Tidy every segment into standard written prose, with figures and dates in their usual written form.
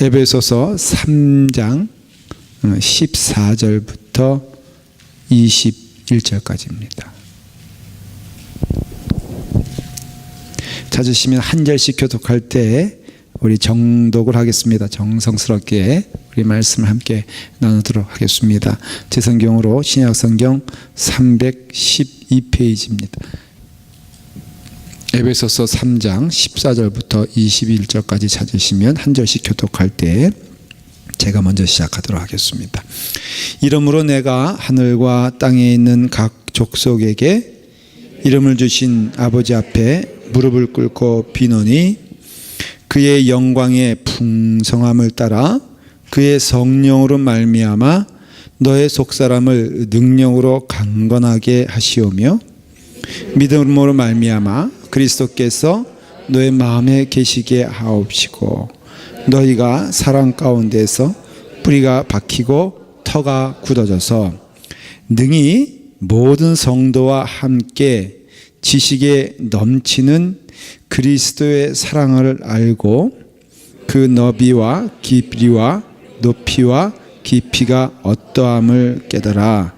에베소서 3장 14절부터 21절까지입니다. 찾으시면 한 절씩 교독할 때 우리 정독을 하겠습니다. 정성스럽게 우리 말씀을 함께 나누도록 하겠습니다. 제 성경으로 신약성경 312페이지입니다. 에베소서 3장 14절부터 21절까지 찾으시면 한 절씩 교독할 때 제가 먼저 시작하도록 하겠습니다. 이러므로 내가 하늘과 땅에 있는 각 족속에게 이름을 주신 아버지 앞에 무릎을 꿇고 비노니 그의 영광의 풍성함을 따라 그의 성령으로 말미암아 너의 속사람을 능력으로 강건하게 하시오며 믿음으로 말미암아 그리스도께서 너의 마음에 계시게 하옵시고 너희가 사랑 가운데서 뿌리가 박히고 터가 굳어져서 능히 모든 성도와 함께 지식에 넘치는 그리스도의 사랑을 알고 그 너비와 길이와 높이와 깊이가 어떠함을 깨달아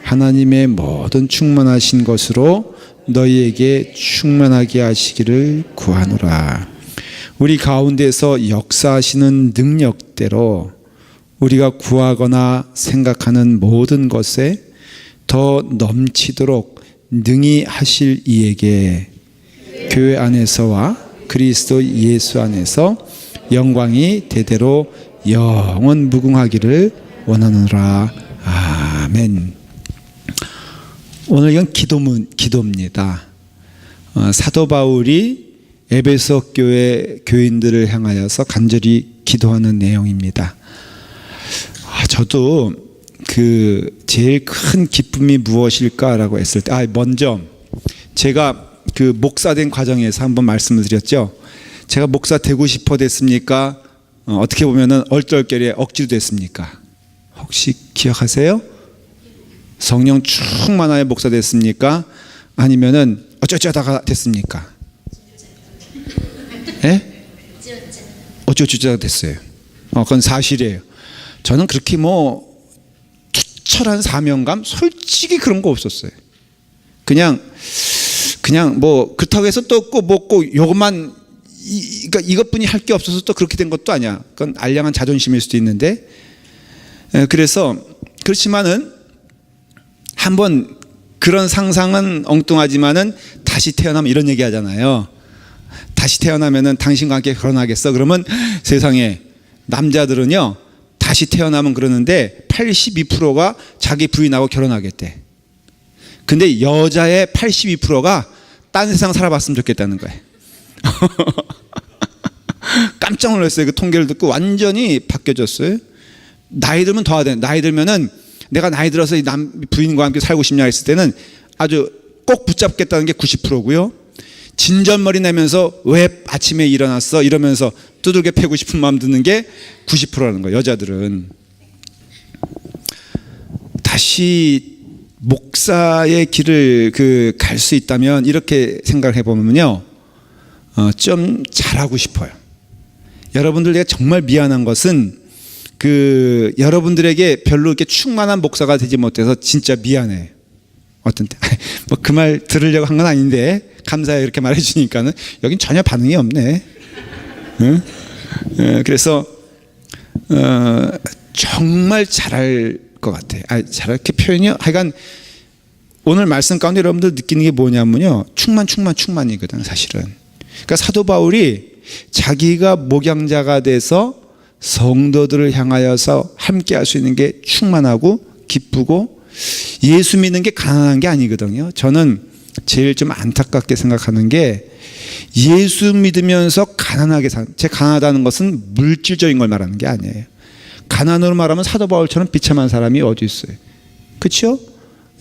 하나님의 모든 충만하신 것으로 너희에게 충만하게 하시기를 구하노라. 우리 가운데서 역사하시는 능력대로 우리가 구하거나 생각하는 모든 것에 더 넘치도록 능히 하실 이에게 교회 안에서와 그리스도 예수 안에서 영광이 대대로 영원 무궁하기를 원하노라. 아멘. 오늘 이건 기도입니다. 사도 바울이 에베소 교회 교인들을 향하여서 간절히 기도하는 내용입니다. 저도 제일 큰 기쁨이 무엇일까라고 했을 때, 먼저 제가 목사된 과정에서 한번 말씀을 드렸죠. 제가 목사 되고 싶어 됐습니까? 어떻게 보면은 얼떨결에 억지로 됐습니까? 혹시 기억하세요? 성령 충만하여 목사 됐습니까? 아니면은 어쩌다가 됐습니까? 예? 어쩌다가 됐어요. 그건 사실이에요. 저는 그렇게 투철한 사명감, 솔직히 그런 거 없었어요. 그냥 그렇다고 해서 또 꼭 이것만 그러니까 이것뿐이 할 게 없어서 또 그렇게 된 것도 아니야. 그건 알량한 자존심일 수도 있는데, 그렇지만은 한번 그런 상상은 엉뚱하지만은 다시 태어나면 이런 얘기 하잖아요. 다시 태어나면은 당신과 함께 결혼하겠어? 그러면 세상에 남자들은요 다시 태어나면 그러는데 82%가 자기 부인하고 결혼하겠대. 근데 여자의 82%가 딴 세상 살아봤으면 좋겠다는 거예요. 깜짝 놀랐어요. 그 통계를 듣고 완전히 바뀌어졌어요. 나이 들면 더 하대. 나이 들면은 내가 나이 들어서 부인과 함께 살고 싶냐 했을 때는 아주 꼭 붙잡겠다는 게 90%고요. 진절머리 내면서 왜 아침에 일어났어? 이러면서 두들겨 패고 싶은 마음 드는 게 90%라는 거예요. 여자들은. 다시 목사의 길을 갈 수 있다면 이렇게 생각을 해보면요, 좀 잘하고 싶어요. 여러분들 내가 정말 미안한 것은 여러분들에게 별로 이렇게 충만한 목사가 되지 못해서 진짜 미안해. 어떤 때 그 말 들으려고 한 건 아닌데 감사해 이렇게 말해주니까는 여긴 전혀 반응이 없네. 응? 그래서 정말 잘할 것 같아. 잘할게 표현이요. 하여간 오늘 말씀 가운데 여러분들 느끼는 게 뭐냐면요, 충만이거든 사실은. 그러니까 사도 바울이 자기가 목양자가 돼서 성도들을 향하여서 함께 할 수 있는 게 충만하고 기쁘고 예수 믿는 게 가난한 게 아니거든요. 저는 제일 좀 안타깝게 생각하는 게 예수 믿으면서 가난하게 제 가난하다는 것은 물질적인 걸 말하는 게 아니에요. 가난으로 말하면 사도 바울처럼 비참한 사람이 어디 있어요. 그렇죠?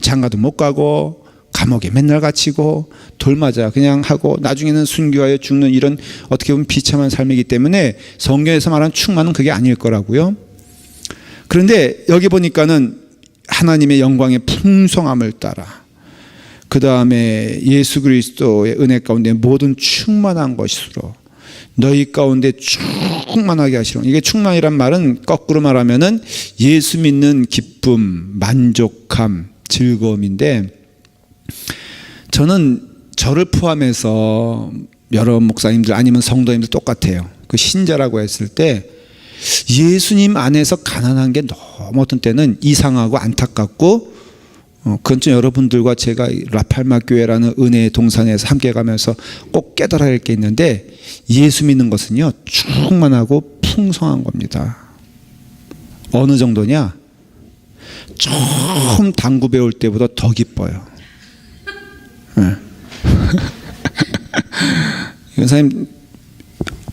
장가도 못 가고 감옥에 맨날 갇히고 돌 맞아 그냥 하고 나중에는 순교하여 죽는 이런 어떻게 보면 비참한 삶이기 때문에 성경에서 말하는 충만은 그게 아닐 거라고요. 그런데 여기 보니까는 하나님의 영광의 풍성함을 따라 그 다음에 예수 그리스도의 은혜 가운데 모든 충만한 것으로 너희 가운데 충만하게 하시려. 이게 충만이란 말은 거꾸로 말하면은 예수 믿는 기쁨, 만족함, 즐거움인데, 저는 저를 포함해서 여러 목사님들 아니면 성도님들 똑같아요. 그 신자라고 했을 때 예수님 안에서 가난한 게 너무 어떤 때는 이상하고 안타깝고, 그건 좀 여러분들과 제가 라팔마 교회라는 은혜의 동산에서 함께 가면서 꼭 깨달아야 할 게 있는데, 예수 믿는 것은요 충만하고 풍성한 겁니다. 어느 정도냐? 처음 당구 배울 때보다 더 기뻐요. 네. 선생님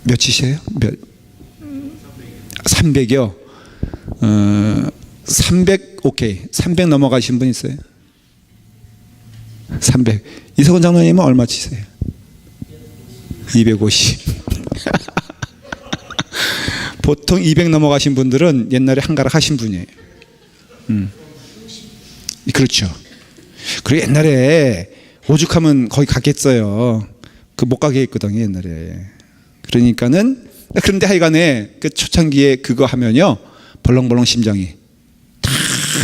몇이세요? 300이요? 300 오케이. 300 넘어가신 분 있어요? 300. 이석원 장로님은 얼마 치세요? 250. 보통 200 넘어가신 분들은 옛날에 한가락 하신 분이에요. 그렇죠. 그리고 옛날에 오죽하면 거기 갔겠어요. 그 못 가게 했거든요 옛날에. 그러니까는, 그런데 하여간에 그 초창기에 그거 하면요 벌렁벌렁 심장이 다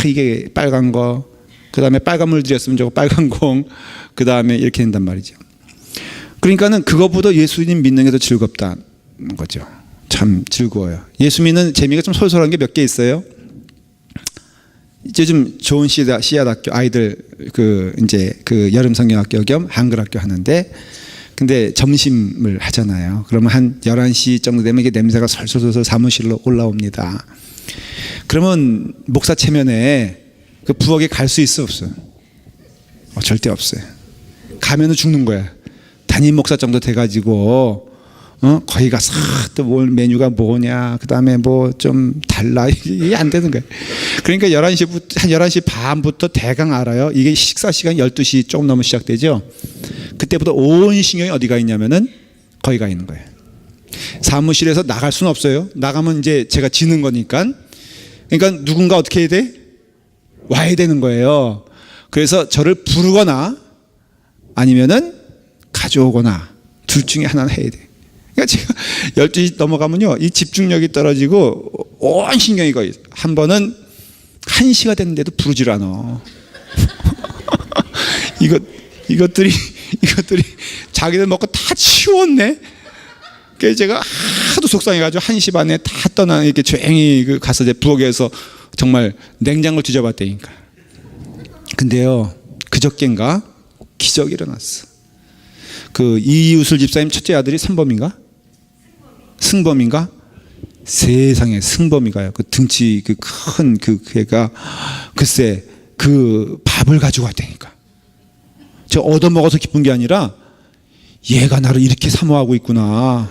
이게 빨간 거, 그 다음에 빨간 물 들였으면 저거 빨간 공, 그 다음에 이렇게 된단 말이죠. 그러니까는 그거보다 예수님 믿는 게 더 즐겁다는 거죠. 참 즐거워요. 예수 믿는 재미가 좀 솔솔한 게 몇 개 있어요. 이제 좀 좋은 씨앗학교 아이들 이제 여름 성경학교 겸 한글학교 하는데, 근데 점심을 하잖아요. 그러면 한 11시 정도 되면 이게 냄새가 설설설설 사무실로 올라옵니다. 그러면 목사 체면에 그 부엌에 갈 수 있어 없어요? 절대 없어요. 가면은 죽는 거야. 담임 목사 정도 돼가지고 거기 가서 또 뭘 메뉴가 뭐냐, 그 다음에 뭐 좀 달라, 이게 안 되는 거예요. 그러니까 11시부터 한 11시 반부터 대강 알아요. 이게 식사 시간 12시 조금 넘으면 시작되죠. 그때부터 온 신경이 어디가 있냐면은 거기 가 있는 거예요. 사무실에서 나갈 수는 없어요. 나가면 이제 제가 지는 거니까. 그러니까 누군가 어떻게 해야 돼? 와야 되는 거예요. 그래서 저를 부르거나 아니면은 가져오거나 둘 중에 하나는 해야 돼. 그러니까 제가 12시 넘어가면요 이 집중력이 떨어지고 온 신경이 거의, 한 번은 1시가 됐는데도 부르질 않아. 이것들이 자기들 먹고 다 치웠네. 그래서 제가 하도 속상해가지고 1시 반에 다 떠나 이렇게 조용히 가서 이제 부엌에서 정말 냉장고를 뒤져봤다니까. 근데요 그저께인가 기적이 일어났어. 그 이우슬 집사님 첫째 아들이 선범인가? 승범인가? 세상에 승범이가요. 그 등치 큰 걔가 글쎄 그 밥을 가지고 왔다니까. 저 얻어먹어서 기쁜 게 아니라 얘가 나를 이렇게 사모하고 있구나,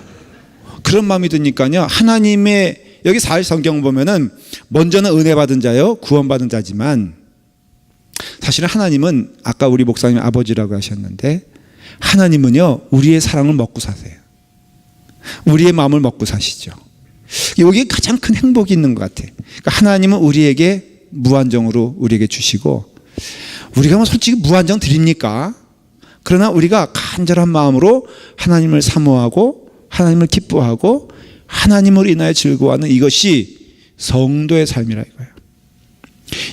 그런 마음이 드니까요. 하나님의 여기 4일 성경을 보면은 먼저는 은혜 받은 자요 구원받은 자지만, 사실은 하나님은 아까 우리 목사님 아버지라고 하셨는데, 하나님은요 우리의 사랑을 먹고 사세요. 우리의 마음을 먹고 사시죠. 여기에 가장 큰 행복이 있는 것 같아요. 그러니까 하나님은 우리에게 무한정으로 우리에게 주시고, 우리가 뭐 솔직히 무한정 드립니까? 그러나 우리가 간절한 마음으로 하나님을 사모하고 하나님을 기뻐하고 하나님으로 인하여 즐거워하는 이것이 성도의 삶이라 이거예요.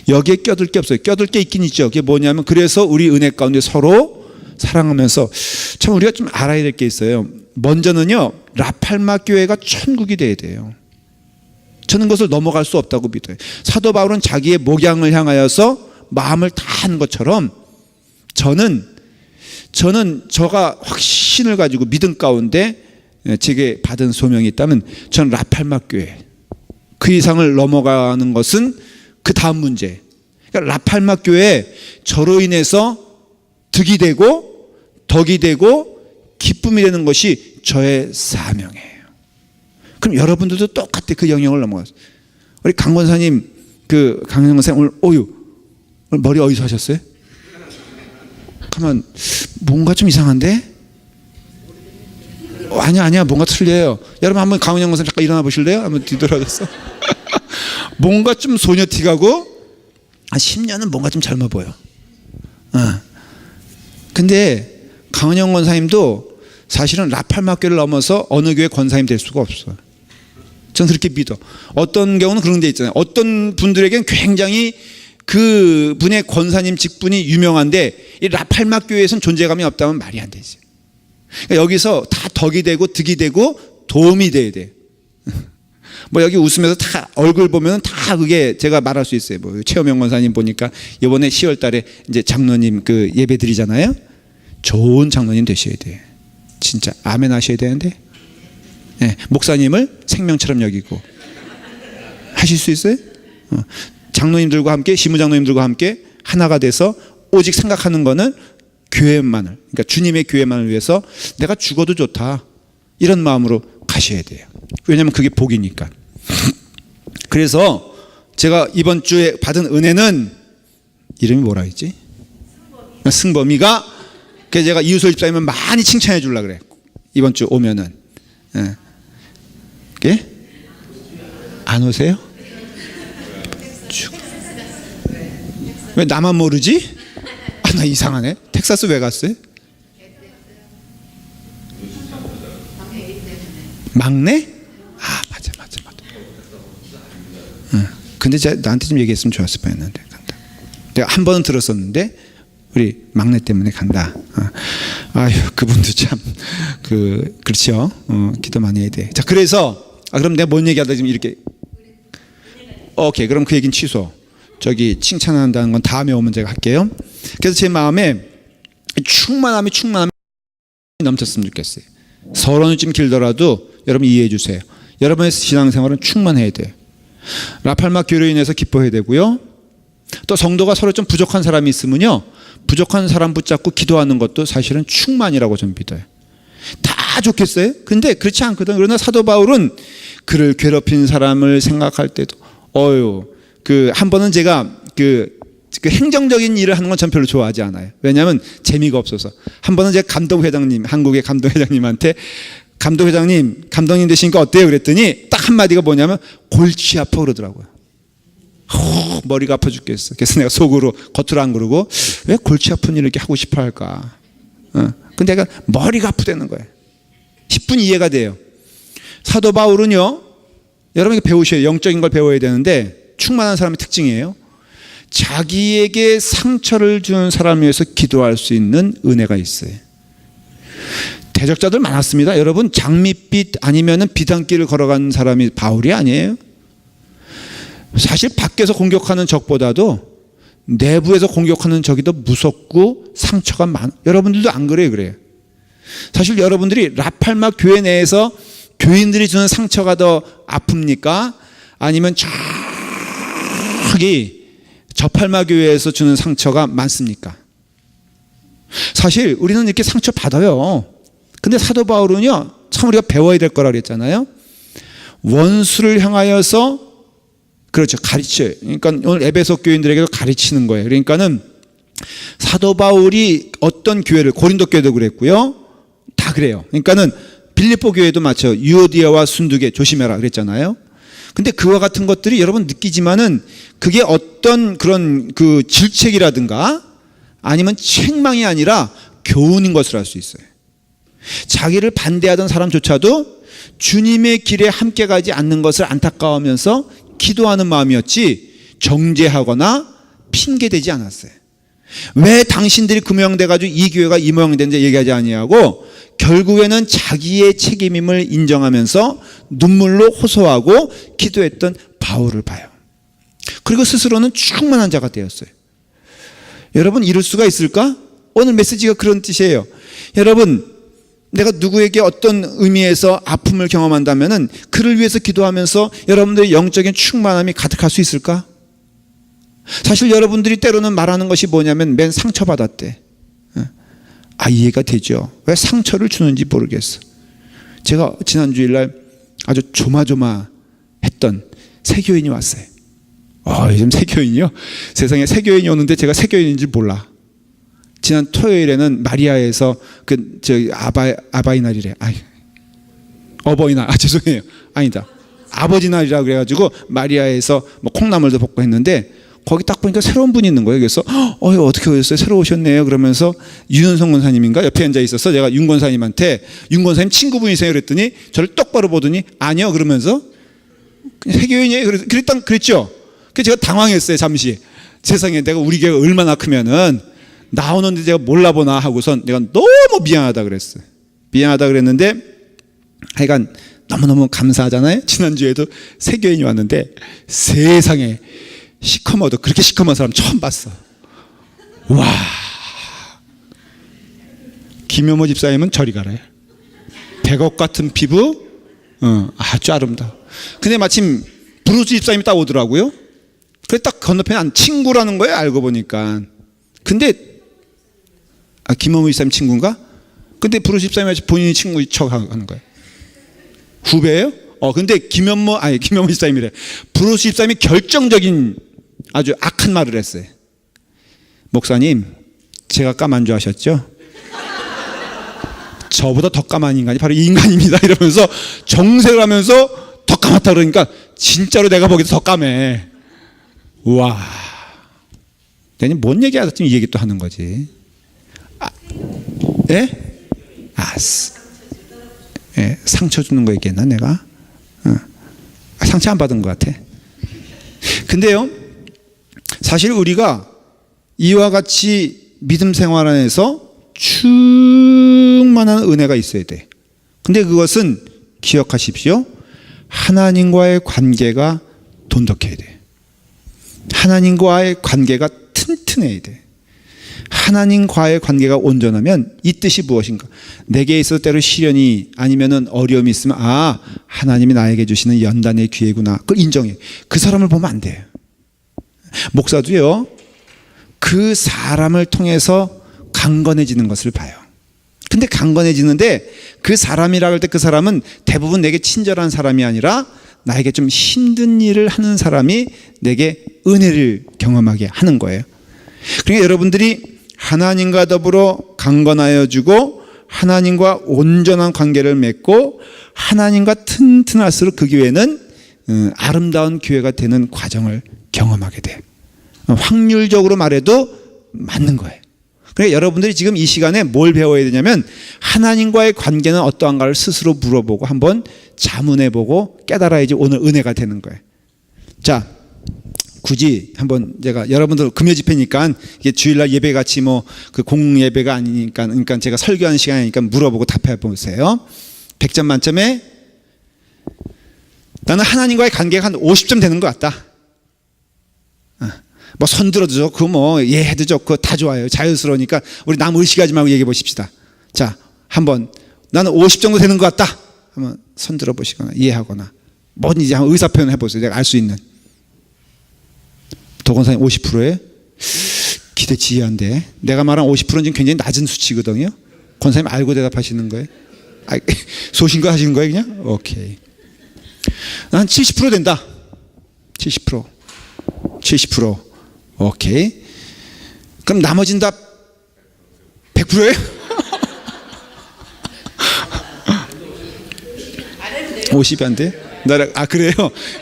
여기에 껴들 게 없어요. 껴들 게 있긴 있죠. 그게 뭐냐면, 그래서 우리 은혜 가운데 서로 사랑하면서, 참 우리가 좀 알아야 될 게 있어요. 먼저는요 라팔마 교회가 천국이 돼야 돼요. 저는 그것을 넘어갈 수 없다고 믿어요. 사도 바울은 자기의 목양을 향하여서 마음을 다한 것처럼, 저는 저가 확신을 가지고 믿음 가운데 제게 받은 소명이 있다면 저는 라팔마 교회, 그 이상을 넘어가는 것은 그 다음 문제. 그러니까 라팔마 교회 저로 인해서 득이 되고 덕이 되고 기쁨이 되는 것이 저의 사명이에요. 그럼 여러분들도 똑같이 그 영역을 넘어갔어요. 우리 강 권사님, 강 권사님 오늘 머리 어디서 하셨어요? 가만, 뭔가 좀 이상한데? 아니야 뭔가 틀려요. 여러분 한번 강은영 권사님 잠깐 일어나 보실래요? 한번 뒤돌아서. 뭔가 좀 소녀티 가고 한 10년은 뭔가 좀 젊어 보여. 근데 강은영 권사님도 사실은 라팔마교를 넘어서 어느 교회 권사님 될 수가 없어요. 저는 그렇게 믿어. 어떤 경우는 그런 데 있잖아요. 어떤 분들에게는 굉장히 그 분의 권사님 직분이 유명한데 이 라팔마교회에서는 존재감이 없다면 말이 안 되지. 그러니까 여기서 다 덕이 되고 득이 되고 도움이 돼야 돼. 뭐 여기 웃으면서 다 얼굴 보면 다 그게 제가 말할 수 있어요. 뭐 최호명 권사님 보니까 이번에 10월 달에 이제 장로님 그 예배 드리잖아요. 좋은 장로님 되셔야 돼. 진짜 아멘 하셔야 되는데. 네, 목사님을 생명처럼 여기고 하실 수 있어요? 장로님들과 함께 시무장로님들과 함께 하나가 돼서 오직 생각하는 거는 교회만을, 그러니까 주님의 교회만을 위해서 내가 죽어도 좋다 이런 마음으로 가셔야 돼요. 왜냐하면 그게 복이니까. 그래서 제가 이번 주에 받은 은혜는 이름이 뭐라 했지? 승범이가. 그래서 제가 이유솔 집사님은 많이 칭찬해 주려고 그래. 이번 주 오면은. 예? 안 오세요? 왜 나만 모르지? 아, 나 이상하네. 텍사스 왜 갔어요? 막내? 아, 맞아. 근데 나한테 좀 얘기했으면 좋았을 뻔했는데 간다. 내가 한 번은 들었었는데 우리 막내 때문에 간다. 아유, 그분도 참 그렇죠. 기도 많이 해야 돼. 자, 그래서 그럼 내가 뭔 얘기하다 지금 이렇게. 오케이, 그럼 그 얘기는 취소. 저기 칭찬한다는 건 다음에 오면 제가 할게요. 그래서 제 마음에 충만함이 넘쳤으면 좋겠어요. 서론이 좀 길더라도 여러분 이해해 주세요. 여러분의 신앙생활은 충만해야 돼요. 라팔마 교회로 인해서 기뻐해야 되고요. 또 성도가 서로 좀 부족한 사람이 있으면요, 부족한 사람 붙잡고 기도하는 것도 사실은 충만이라고 저는 믿어요. 다 좋겠어요? 근데 그렇지 않거든. 그러나 사도 바울은 그를 괴롭힌 사람을 생각할 때도 한 번은 제가 그 행정적인 일을 하는 건 전 별로 좋아하지 않아요. 왜냐하면 재미가 없어서. 한 번은 제가 감독회장님, 한국의 감독회장님한테 감독님 되시니까 어때요? 그랬더니 딱 한마디가 뭐냐면 골치 아파 그러더라고요. 머리가 아파 죽겠어. 그래서 내가 속으로, 겉으로 안 그러고 왜 골치 아픈 일을 이렇게 하고 싶어 할까? 근데 내가 머리가 아프다는 거예요. 10분 이해가 돼요. 사도 바울은요, 여러분이 배우셔야 돼요. 영적인 걸 배워야 되는데 충만한 사람의 특징이에요. 자기에게 상처를 주는 사람을 위해서 기도할 수 있는 은혜가 있어요. 대적자들 많았습니다. 여러분, 장밋빛 아니면은 비단길을 걸어간 사람이 바울이 아니에요. 사실 밖에서 공격하는 적보다도 내부에서 공격하는 적이 더 무섭고 상처가 많아. 여러분들도 안 그래요? 사실 여러분들이 라팔마 교회 내에서 교인들이 주는 상처가 더 아픕니까? 아니면 저기 저팔마 교회에서 주는 상처가 많습니까? 사실 우리는 이렇게 상처 받아요. 근데 사도 바울은요, 참 우리가 배워야 될 거라 그랬잖아요. 원수를 향하여서, 그렇죠, 가르쳐요. 그러니까 오늘 에베소 교인들에게도 가르치는 거예요. 그러니까는 사도 바울이 어떤 교회를, 고린도 교회도 그랬고요, 다 그래요. 그러니까는 빌립보 교회도 마쳐 유오디아와 순두계 조심해라 그랬잖아요. 근데 그와 같은 것들이 여러분 느끼지만은 그게 어떤 그런 그 질책이라든가 아니면 책망이 아니라 교훈인 것을 알 수 있어요. 자기를 반대하던 사람조차도 주님의 길에 함께 가지 않는 것을 안타까워하면서 기도하는 마음이었지 정죄하거나 핑계대지 않았어요. 왜 당신들이 그 모양 돼가지고 이 교회가 이 모양 된지 얘기하지 아니하고 결국에는 자기의 책임임을 인정하면서 눈물로 호소하고 기도했던 바울을 봐요. 그리고 스스로는 충만한 자가 되었어요. 여러분, 이럴 수가 있을까? 오늘 메시지가 그런 뜻이에요. 여러분, 내가 누구에게 어떤 의미에서 아픔을 경험한다면은 그를 위해서 기도하면서 여러분들의 영적인 충만함이 가득할 수 있을까? 사실 여러분들이 때로는 말하는 것이 뭐냐면 맨 상처받았대. 이해가 되죠. 왜 상처를 주는지 모르겠어. 제가 지난 주일날 아주 조마조마했던 새교인이 왔어요. 요즘 새교인이요? 세상에 새교인이 오는데 제가 새교인인지 몰라. 지난 토요일에는 마리아에서 아바이날이래. 어버이날. 죄송해요. 아니다. 아버지 날이라 그래가지고 마리아에서 뭐 콩나물도 볶고 했는데 거기 딱 보니까 새로운 분이 있는 거예요. 그래서 어떻게 오셨어요? 새로 오셨네요. 그러면서 윤은성 권사님인가 옆에 앉아 있어서 제가 윤 권사님한테 윤 권사님 친구분이세요? 그랬더니 저를 똑바로 보더니 아니요. 그러면서 그냥 세교인이에요. 그랬죠. 그래서 제가 당황했어요. 잠시. 세상에 내가 우리 교회가 얼마나 크면은 나오는데 제가 몰라보나 하고선 내가 너무 미안하다 그랬어요. 미안하다 그랬는데 하여간 너무너무 감사하잖아요. 지난주에도 세교인이 왔는데 세상에 시커머도 그렇게 시커먼 사람 처음 봤어. 와, 김효모 집사님은 저리 가래요. 백억 같은 피부, 아주 아름다워. 근데 마침 브루스 집사님이 딱 오더라고요. 그래 딱 건너편에 안 친구라는 거예요. 알고 보니까. 근데 김효모 집사님 친구인가? 근데 브루스 집사님이 본인이 친구 척하는 거예요. 후배예요? 근데 김효모 집사님이래. 브루스 집사님이 결정적인 아주 악한 말을 했어요. 목사님, 제가 까만 줄 아셨죠? 저보다 더 까만 인간이 바로 이 인간입니다. 이러면서 정색을 하면서 더 까맣다 그러니까 진짜로 내가 보기에도 더 까매. 우와. 내가 뭔 얘기 하더니 이 얘기 또 하는 거지. 예? 예, 상처 주는 거 얘기했나 내가? 상처 안 받은 것 같아. 근데요, 사실 우리가 이와 같이 믿음 생활 안에서 충만한 은혜가 있어야 돼. 근데 그것은 기억하십시오. 하나님과의 관계가 돈독해야 돼. 하나님과의 관계가 튼튼해야 돼. 하나님과의 관계가 온전하면 이 뜻이 무엇인가? 내게 있어 때로 시련이 아니면은 어려움이 있으면 하나님이 나에게 주시는 연단의 기회구나. 그걸 인정해. 그 사람을 보면 안 돼요. 목사도요, 그 사람을 통해서 강건해지는 것을 봐요. 근데 강건해지는데 그 사람이라고 할 때 그 사람은 대부분 내게 친절한 사람이 아니라 나에게 좀 힘든 일을 하는 사람이 내게 은혜를 경험하게 하는 거예요. 그러니까 여러분들이 하나님과 더불어 강건하여 주고 하나님과 온전한 관계를 맺고 하나님과 튼튼할수록 그 교회는 아름다운 교회가 되는 과정을 경험하게 돼. 확률적으로 말해도 맞는 거예요. 그러니까 여러분들이 지금 이 시간에 뭘 배워야 되냐면 하나님과의 관계는 어떠한가를 스스로 물어보고 한번 자문해보고 깨달아야지 오늘 은혜가 되는 거예요. 자, 굳이 한번 제가 여러분들 금요 집회니까 이게 주일날 예배 같이 그 공공 예배가 아니니까 그러니까 제가 설교하는 시간이니까 물어보고 답해 보세요. 100점 만점에 나는 하나님과의 관계가 한 50점 되는 것 같다. 손 들어도 좋고 예해도 좋고 다 좋아요. 자유스러우니까 우리 남 의식하지 말고 얘기해 보십시다. 자, 한번 나는 50 정도 되는 것 같다. 한번 손 들어 보시거나 이해하거나 뭐든지 한번 의사 표현 해보세요. 내가 알 수 있는. 도건사님 50%에 기대치 이해한데 내가 말한 50%는 지금 굉장히 낮은 수치거든요. 권사님 알고 대답하시는 거예요? 소신껏 하시는 거예요 그냥? 오케이. 난 70% 된다. 70%. 오케이. 그럼 나머지는 다 100%예요? 50이 안 돼? 그래요?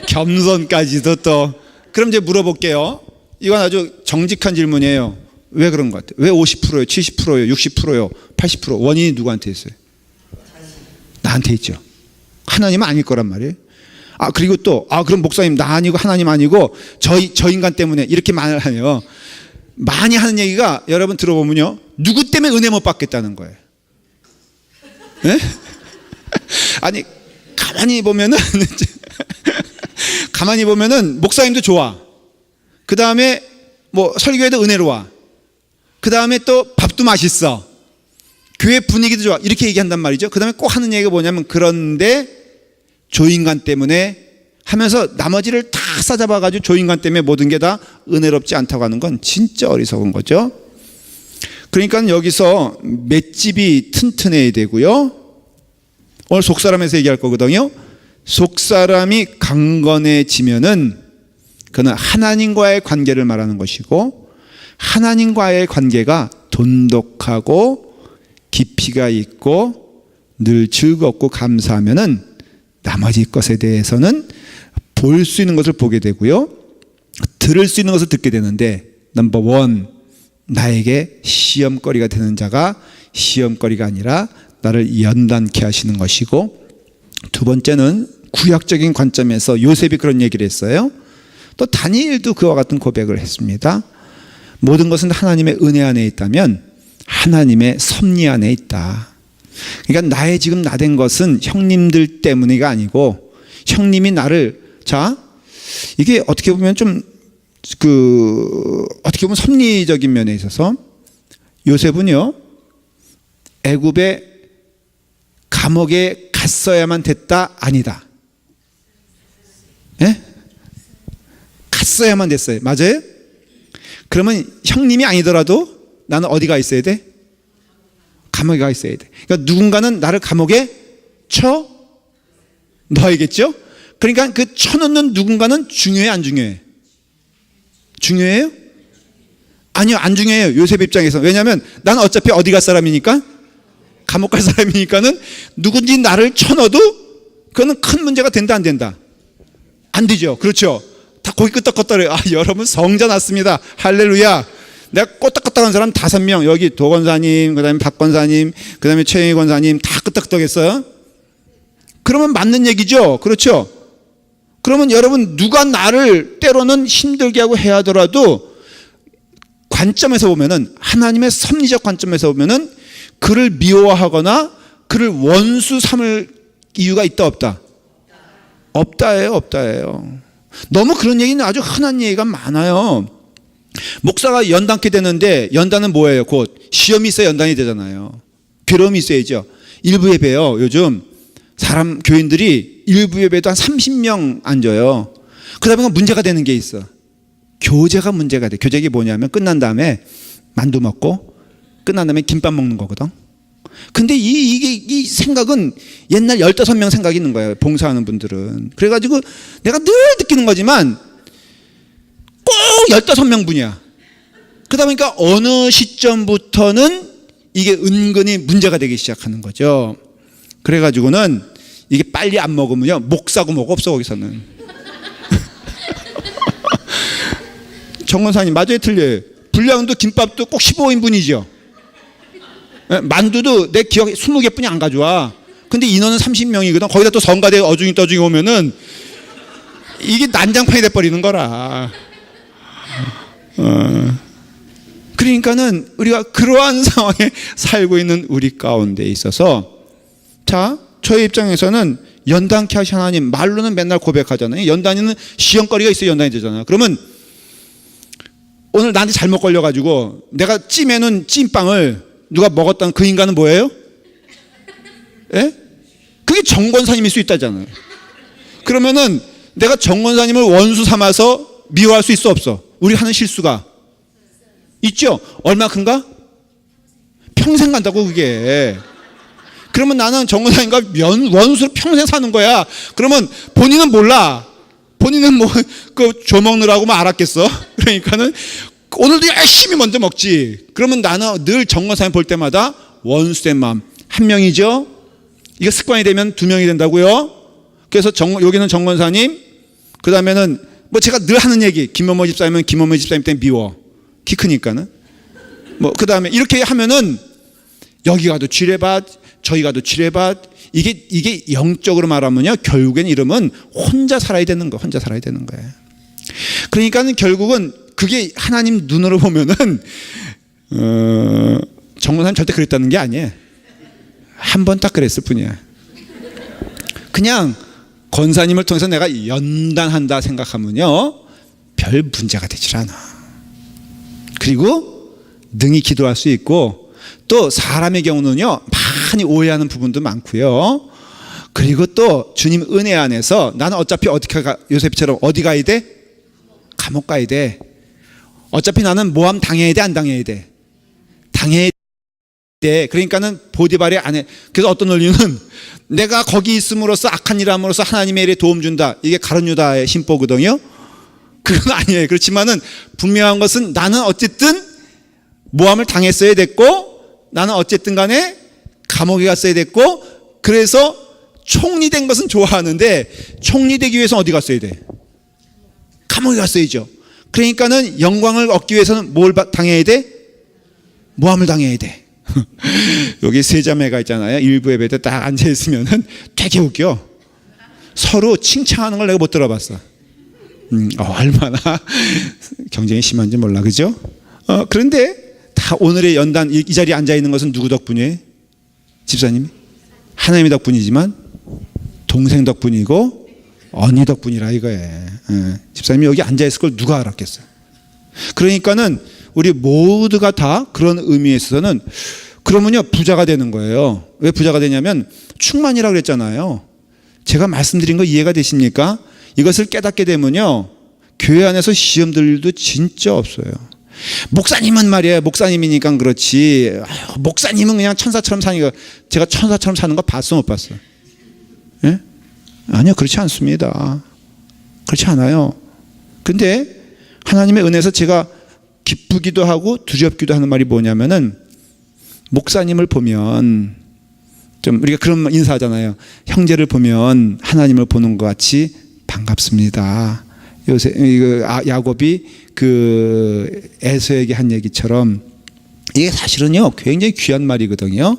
겸손까지도 또. 그럼 이제 물어볼게요. 이건 아주 정직한 질문이에요. 왜 그런 것 같아요? 왜 50%예요? 70%예요? 60%예요? 80%? 원인이 누구한테 있어요? 나한테 있죠. 하나님은 아닐 거란 말이에요. 그리고 또 그럼 목사님 나 아니고 하나님 아니고 저 인간 때문에 이렇게 말을 하요. 많이 하는 얘기가 여러분 들어보면요, 누구 때문에 은혜 못 받겠다는 거예요. 네? 아니 가만히 보면은 목사님도 좋아. 그 다음에 설교에도 은혜로워. 그 다음에 또 밥도 맛있어. 교회 분위기도 좋아. 이렇게 얘기한단 말이죠. 그 다음에 꼭 하는 얘기가 뭐냐면 그런데 조인간 때문에 하면서 나머지를 다 싸잡아가지고 조인간 때문에 모든 게 다 은혜롭지 않다고 하는 건 진짜 어리석은 거죠. 그러니까 여기서 맷집이 튼튼해야 되고요. 오늘 속사람에서 얘기할 거거든요. 속사람이 강건해지면은 그는 하나님과의 관계를 말하는 것이고 하나님과의 관계가 돈독하고 깊이가 있고 늘 즐겁고 감사하면은 나머지 것에 대해서는 볼 수 있는 것을 보게 되고요. 들을 수 있는 것을 듣게 되는데, 넘버 원, 나에게 시험거리가 되는 자가 시험거리가 아니라 나를 연단케 하시는 것이고, 두 번째는 구약적인 관점에서 요셉이 그런 얘기를 했어요. 또 다니엘도 그와 같은 고백을 했습니다. 모든 것은 하나님의 은혜 안에 있다면 하나님의 섭리 안에 있다. 그러니까 나의 지금 나된 것은 형님들 때문이가 아니고, 형님이 나를, 자, 이게 어떻게 보면 좀 어떻게 보면 섭리적인 면에 있어서 요셉은요, 애굽의 감옥에 갔어야만 됐다, 아니다. 예? 갔어야만 됐어요. 맞아요? 그러면 형님이 아니더라도 나는 어디가 있어야 돼? 감옥에 가 있어야 돼. 그러니까 누군가는 나를 감옥에 쳐 넣어야겠죠? 그러니까 그 쳐넣는 누군가는 중요해, 안 중요해? 중요해요? 아니요, 안 중요해요. 요셉 입장에서. 왜냐하면 나는 어차피 어디 갈 사람이니까, 감옥 갈 사람이니까는 누군지 나를 쳐넣어도 그거는 큰 문제가 된다, 안 된다? 안 되죠. 그렇죠. 다 고기 끄덕끄덕거려요. 아, 여러분 성자 났습니다. 할렐루야. 내가 꼬딱꼬딱한 사람 5명, 여기 도 권사님, 그 다음에 박 권사님, 그 다음에 최영희 권사님 다 끄덕끄덕했어요. 그러면 맞는 얘기죠. 그렇죠. 그러면 여러분, 누가 나를 때로는 힘들게 하고 해야 하더라도 관점에서 보면은, 하나님의 섭리적 관점에서 보면은 그를 미워하거나 그를 원수 삼을 이유가 있다, 없다? 없다예요, 없다예요. 너무 그런 얘기는 아주 흔한 얘기가 많아요. 목사가 연단케 되는데, 연단은 뭐예요? 곧 시험이 있어야 연단이 되잖아요. 괴로움이 있어야죠. 일부 예배요, 요즘 사람 교인들이 일부 예배도 한 30명 앉아요. 그러다 보니까 문제가 되는 게 있어. 교제가 문제가 돼. 교제가 뭐냐면 끝난 다음에 만두 먹고 끝난 다음에 김밥 먹는 거거든. 근데 이 생각은 옛날 15명 생각이 있는 거예요, 봉사하는 분들은. 그래가지고 내가 늘 느끼는 거지만 꼭 15명분이야. 그러다 보니까 어느 시점부터는 이게 은근히 문제가 되기 시작하는 거죠. 그래가지고는 이게 빨리 안 먹으면요, 목 사고 뭐가 없어, 거기서는. 정권사님, 맞아요, 틀려요? 분량도 김밥도 꼭 15인분이죠. 만두도 내 기억에 20개뿐이 안 가져와. 근데 인원은 30명이거든. 거기다 또 성가대 어중이 떠중이 오면은 이게 난장판이 돼버리는 거라. 그러니까는 우리가 그러한 상황에 살고 있는 우리 가운데 있어서, 자, 저의 입장에서는 연단케 하신 하나님, 말로는 맨날 고백하잖아요. 연단에는 시험거리가 있어야 연단이 되잖아요. 그러면 오늘 나한테 잘못 걸려가지고 내가 찜해놓은 찜빵을 누가 먹었다는 그 인간은 뭐예요? 예? 그게 정권사님일 수 있다잖아요. 그러면은 내가 정권사님을 원수 삼아서 미워할 수 있어, 없어? 우리 하는 실수가 있죠? 얼마큼가? 평생 간다고, 그게. 그러면 나는 정권사님과 원수로 평생 사는 거야. 그러면 본인은 몰라. 본인은 뭐 그 조먹느라고 뭐 알았겠어. 그러니까는 오늘도 열심히 먼저 먹지. 그러면 나는 늘 정권사님 볼 때마다 원수된 마음. 한 명이죠. 이거 습관이 되면 2명이 된다고요. 그래서 여기는 정권사님, 그 다음에는 뭐 제가 늘 하는 얘기, 김원모 집사님은 김원모 집사님 때문에 미워. 키 크니까는. 뭐 그 다음에 이렇게 하면은 여기 가도 지뢰밭, 저기 가도 지뢰밭. 이게 영적으로 말하면요, 결국엔 이름은 혼자 살아야 되는 거예요. 혼자 살아야 되는 거예요. 그러니까는 결국은 그게 하나님 눈으로 보면은 정권사님 절대 그랬다는 게 아니에요. 한 번 딱 그랬을 뿐이야. 그냥 권사님을 통해서 내가 연단한다 생각하면요, 별 문제가 되질 않아. 그리고 능히 기도할 수 있고, 또 사람의 경우는요, 많이 오해하는 부분도 많고요. 그리고 또 주님 은혜 안에서 나는 어차피 어떻게 요셉처럼 어디 가야 돼? 감옥 가야 돼. 어차피 나는 모함 당해야 돼, 안 당해야 돼? 당해야 돼. 그러니까는 보디발의 아내. 그래서 어떤 논리는 내가 거기 있음으로써 악한 일 함으로써 하나님의 일에 도움 준다. 이게 가룟 유다의 심보거든요. 그건 아니에요. 그렇지만은 분명한 것은 나는 어쨌든 모함을 당했어야 됐고, 나는 어쨌든 간에 감옥에 갔어야 됐고, 그래서 총리된 것은 좋아하는데 총리되기 위해서는 어디 갔어야 돼? 감옥에 갔어야죠. 그러니까는 영광을 얻기 위해서는 뭘 당해야 돼? 모함을 당해야 돼. 여기 세 자매가 있잖아요. 일부 예배 때 딱 앉아 있으면은 되게 웃겨. 서로 칭찬하는 걸 내가 못 들어봤어. 얼마나 경쟁이 심한지 몰라, 그죠? 그런데 다 오늘의 연단 이 자리에 앉아 있는 것은 누구 덕분이에요? 집사님이? 하나님의 덕분이지만 동생 덕분이고 언니 덕분이라 이거예요. 집사님이 여기 앉아 있을 걸 누가 알았겠어요? 그러니까는 우리 모두가 다 그런 의미에 있어서는 그러면요 부자가 되는 거예요. 왜 부자가 되냐면 충만이라고 그랬잖아요. 제가 말씀드린 거 이해가 되십니까? 이것을 깨닫게 되면요 교회 안에서 시험 들 일도 진짜 없어요. 목사님은 말이에요, 목사님이니까 그렇지. 목사님은 그냥 천사처럼 사니까. 제가 천사처럼 사는 거 봤어, 못 봤어? 예? 아니요, 그렇지 않습니다. 그렇지 않아요. 근데 하나님의 은혜에서 제가 기쁘기도 하고 두렵기도 하는 말이 뭐냐면은 목사님을 보면 좀 우리가 그런 인사하잖아요. 형제를 보면 하나님을 보는 것 같이 반갑습니다. 요새 야곱이 그 에서에게 한 얘기처럼 이게 사실은요 굉장히 귀한 말이거든요.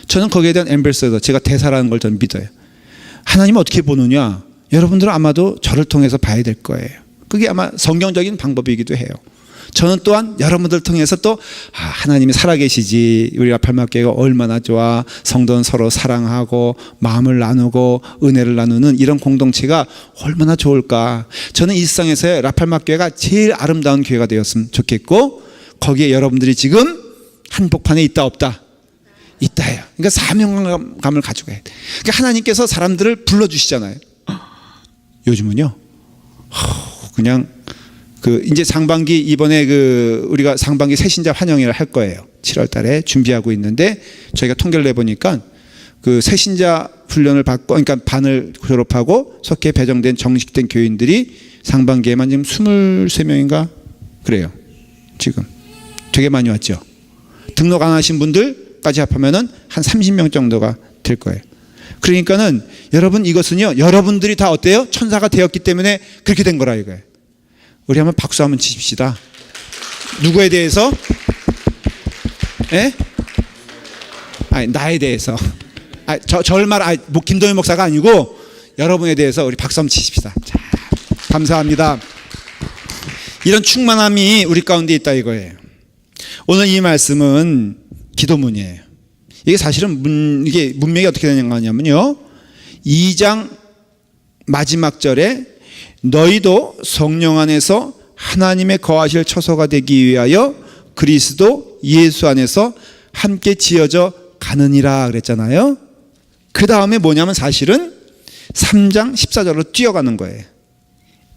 저는 거기에 대한 앰베서더, 제가 대사라는 걸 저는 믿어요. 하나님 어떻게 보느냐? 여러분들은 아마도 저를 통해서 봐야 될 거예요. 그게 아마 성경적인 방법이기도 해요. 저는 또한 여러분들 통해서 또 하나님이 살아계시지, 우리 라팔마교회가 얼마나 좋아, 성도는 서로 사랑하고 마음을 나누고 은혜를 나누는 이런 공동체가 얼마나 좋을까. 저는 이 세상에서 라팔마교회가 제일 아름다운 교회가 되었으면 좋겠고, 거기에 여러분들이 지금 한복판에 있다 없다? 있다요. 그러니까 사명감을 가지고 해야 돼. 그러니까 하나님께서 사람들을 불러주시잖아요. 요즘은요 그냥 이제 상반기, 이번에 우리가 상반기 새신자 환영회를 할 거예요. 7월 달에 준비하고 있는데, 저희가 통계를 내보니까 새신자 훈련을 받고, 그러니까 반을 졸업하고 속해 배정된 정식된 교인들이 상반기에만 지금 23명인가? 그래요. 지금. 되게 많이 왔죠. 등록 안 하신 분들까지 합하면은 한 30명 정도가 될 거예요. 그러니까는 여러분, 이것은요, 여러분들이 다 어때요? 천사가 되었기 때문에 그렇게 된 거라 이거예요. 우리 한번 박수 한번 치십시다. 누구에 대해서? 예? 아니, 나에 대해서. 저를 김동현 목사가 아니고 여러분에 대해서 우리 박수 한번 치십시다. 자, 감사합니다. 이런 충만함이 우리 가운데 있다 이거예요. 오늘 이 말씀은 기도문이에요. 이게 사실은 이게 문맥이 어떻게 되냐면요, 2장 마지막 절에 너희도 성령 안에서 하나님의 거하실 처소가 되기 위하여 그리스도 예수 안에서 함께 지어져 가느니라 그랬잖아요. 그 다음에 뭐냐면 사실은 3장 14절로 뛰어가는 거예요.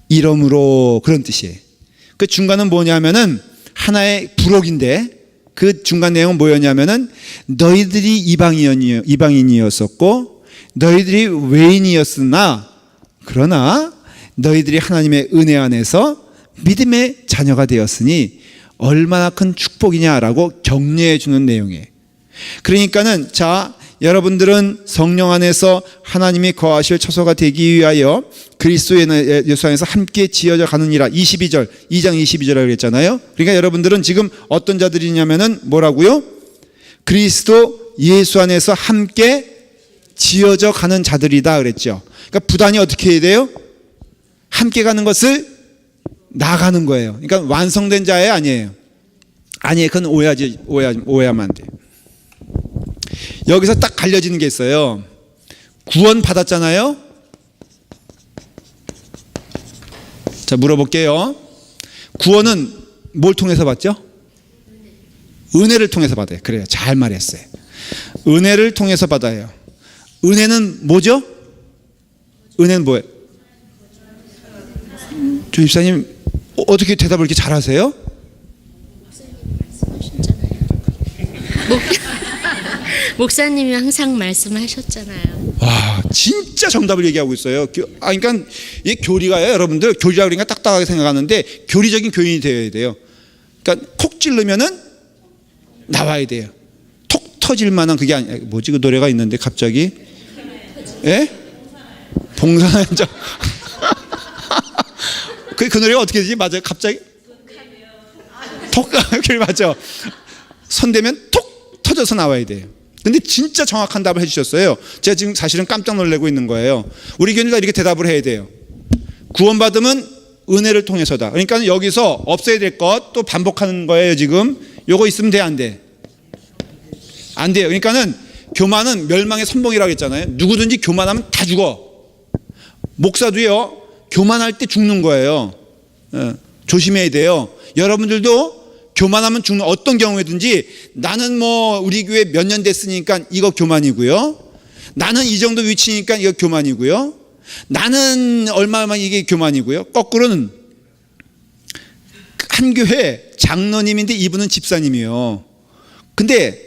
이러므로, 그런 뜻이에요. 그 중간은 뭐냐면은 하나의 부록인데, 그 중간 내용은 뭐였냐면은 너희들이 이방인이었었고 너희들이 외인이었으나 그러나 너희들이 하나님의 은혜 안에서 믿음의 자녀가 되었으니 얼마나 큰 축복이냐라고 격려해 주는 내용이에요. 그러니까는 자, 여러분들은 성령 안에서 하나님이 거하실 처소가 되기 위하여 그리스도 예수 안에서 함께 지어져 가느니라. 22절, 2장 22절이라고 했잖아요. 그러니까 여러분들은 지금 어떤 자들이냐면은 뭐라고요? 그리스도 예수 안에서 함께 지어져 가는 자들이다 그랬죠. 그러니까 부단히 어떻게 해야 돼요? 함께 가는 것을 나가는 거예요. 그러니까 완성된 자예요, 아니에요? 아니에요. 그건 오해하면 안 돼요. 여기서 딱 갈려지는 게 있어요. 구원 받았잖아요. 자, 물어볼게요. 구원은 뭘 통해서 받죠? 은혜를 통해서 받아요. 그래요. 잘 말했어요. 은혜를 통해서 받아요. 은혜는 뭐죠? 은혜는 뭐예요? 조 집사님 어떻게 대답을 이렇게 잘하세요? 목사님이 항상 말씀하셨잖아요. 와, 진짜 정답을 얘기하고 있어요. 그러니까 이게 교리가요, 여러분들. 교리라 그러니까 딱딱하게 생각하는데 교리적인 교인이 되어야 돼요. 그러니까 콕 찌르면은 나와야 돼요. 톡 터질 만한 그게 아니야. 뭐지 그 노래가 있는데 갑자기? 예? 봉사의 자. 그 노래가 어떻게 되지? 맞아요. 갑자기 톡 맞죠. 손대면 톡 터져서 나와야 돼요. 근데 진짜 정확한 답을 해주셨어요. 제가 지금 사실은 깜짝 놀라고 있는 거예요. 우리 교인들 다 이렇게 대답을 해야 돼요. 구원받음은 은혜를 통해서다. 그러니까 여기서 없어야 될 것 또 반복하는 거예요. 지금 요거 있으면 돼, 안 돼? 안 돼요. 그러니까는 교만은 멸망의 선봉이라고 했잖아요. 누구든지 교만하면 다 죽어. 목사도요, 교만할 때 죽는 거예요. 조심해야 돼요. 여러분들도 교만하면 죽는, 어떤 경우에든지 나는 뭐 우리 교회 몇 년 됐으니까 이거 교만이고요. 나는 이 정도 위치니까 이거 교만이고요. 나는 얼마만 이게 교만이고요. 거꾸로는 한 교회 장로님인데 이분은 집사님이요. 근데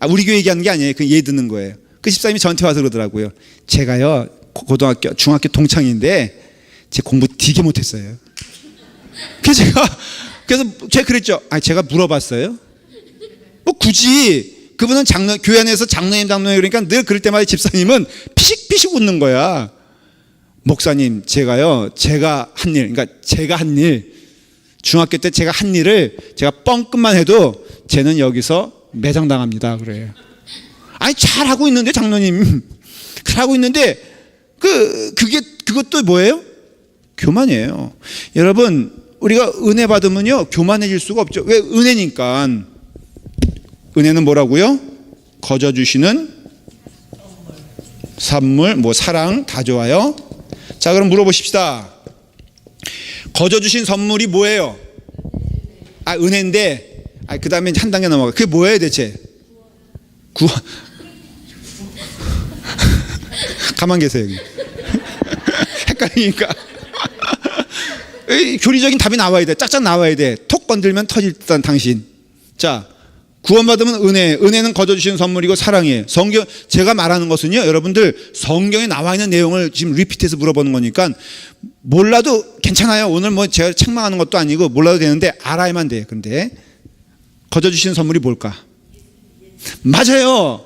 우리 교회 얘기하는 게 아니에요. 그 예의 듣는 거예요. 그 집사님이 저한테 와서 그러더라고요. 제가요 고등학교 중학교 동창인데 제 공부 되게 못했어요. 그래서 제가 그랬죠. 제가 물어봤어요. 뭐 굳이 그분은 장로, 교회 안에서 장로님 그러니까 늘 그럴 때마다 집사님은 피식피식 웃는 거야. 목사님, 제가 한 일, 중학교 때 제가 한 일을 제가 뻥끗만 해도 쟤는 여기서 매장당합니다. 그래요. 잘하고 있는데 장로님. 잘하고 있는데 그것도 뭐예요? 교만이에요. 여러분, 우리가 은혜 받으면요 교만해질 수가 없죠. 왜? 은혜니까. 은혜는 뭐라고요? 거저 주시는 선물, 뭐 사랑 다 좋아요. 자, 그럼 물어보십시다. 거저 주신 선물이 뭐예요? 은혜인데, 그 다음에 한 단계 넘어가. 그게 뭐예요 대체? 구원. 가만 계세요 여기. 헷갈리니까. 교리적인 답이 나와야 돼. 짝짝 나와야 돼. 톡 건들면 터질 듯한 당신. 자, 구원받으면 은혜는 거저 주시는 선물이고 사랑이에요. 성경, 제가 말하는 것은요, 여러분들 성경에 나와 있는 내용을 지금 리피트해서 물어보는 거니까 몰라도 괜찮아요. 오늘 뭐 제가 책망하는 것도 아니고 몰라도 되는데 알아야만 돼요. 근데 거저 주시는 선물이 뭘까? 맞아요.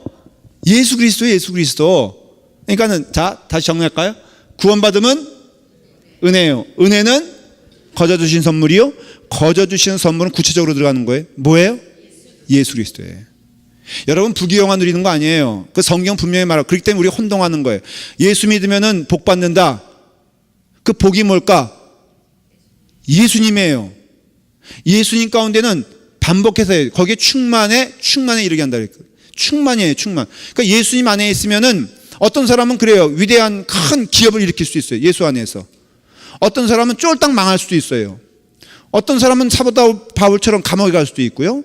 예수 그리스도. 그러니까는 자, 다시 정리할까요? 구원받으면 은혜예요. 은혜는 거저 주신 선물이요. 거저 주시는 선물은 구체적으로 들어가는 거예요. 뭐예요? 예수 그리스도예요. 여러분 부귀영화 누리는 거 아니에요. 그 성경 분명히 말하고, 그렇기 때문에 우리 혼동하는 거예요. 예수 믿으면은 복 받는다. 그 복이 뭘까? 예수님이에요. 예수님 가운데는 반복해서 해요. 거기에 충만에 이르게 한다. 충만이에요, 충만. 그러니까 예수님 안에 있으면은 어떤 사람은 그래요. 위대한 큰 기업을 일으킬 수 있어요. 예수 안에서. 어떤 사람은 쫄딱 망할 수도 있어요. 어떤 사람은 사도 바울처럼 감옥에 갈 수도 있고요.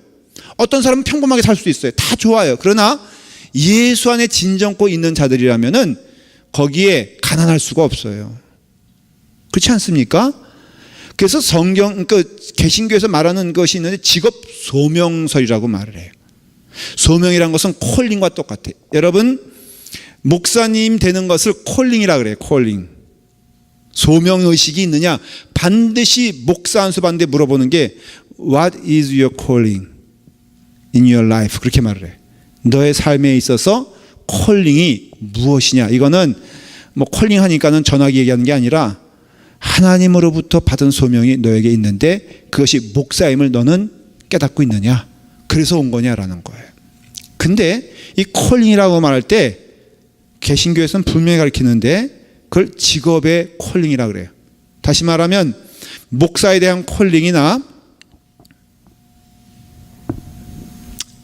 어떤 사람은 평범하게 살 수도 있어요. 다 좋아요. 그러나 예수 안에 진정고 있는 자들이라면은 거기에 가난할 수가 없어요. 그렇지 않습니까? 그래서 성경, 개신교에서 말하는 것이 있는데 직업 소명설이라고 말을 해요. 소명이란 것은 콜링과 똑같아요. 여러분, 목사님 되는 것을 콜링이라 그래요. 콜링. 소명의식이 있느냐? 반드시 목사 한 수 받는데 물어보는 게 What is your calling in your life? 그렇게 말을 해요. 너의 삶에 있어서 콜링이 무엇이냐? 이거는 뭐 콜링 하니까는 전화기 얘기하는 게 아니라 하나님으로부터 받은 소명이 너에게 있는데 그것이 목사임을 너는 깨닫고 있느냐? 그래서 온 거냐라는 거예요. 근데 이 콜링이라고 말할 때 개신교에서는 분명히 가르치는데 그걸 직업의 콜링이라 그래요. 다시 말하면 목사에 대한 콜링이나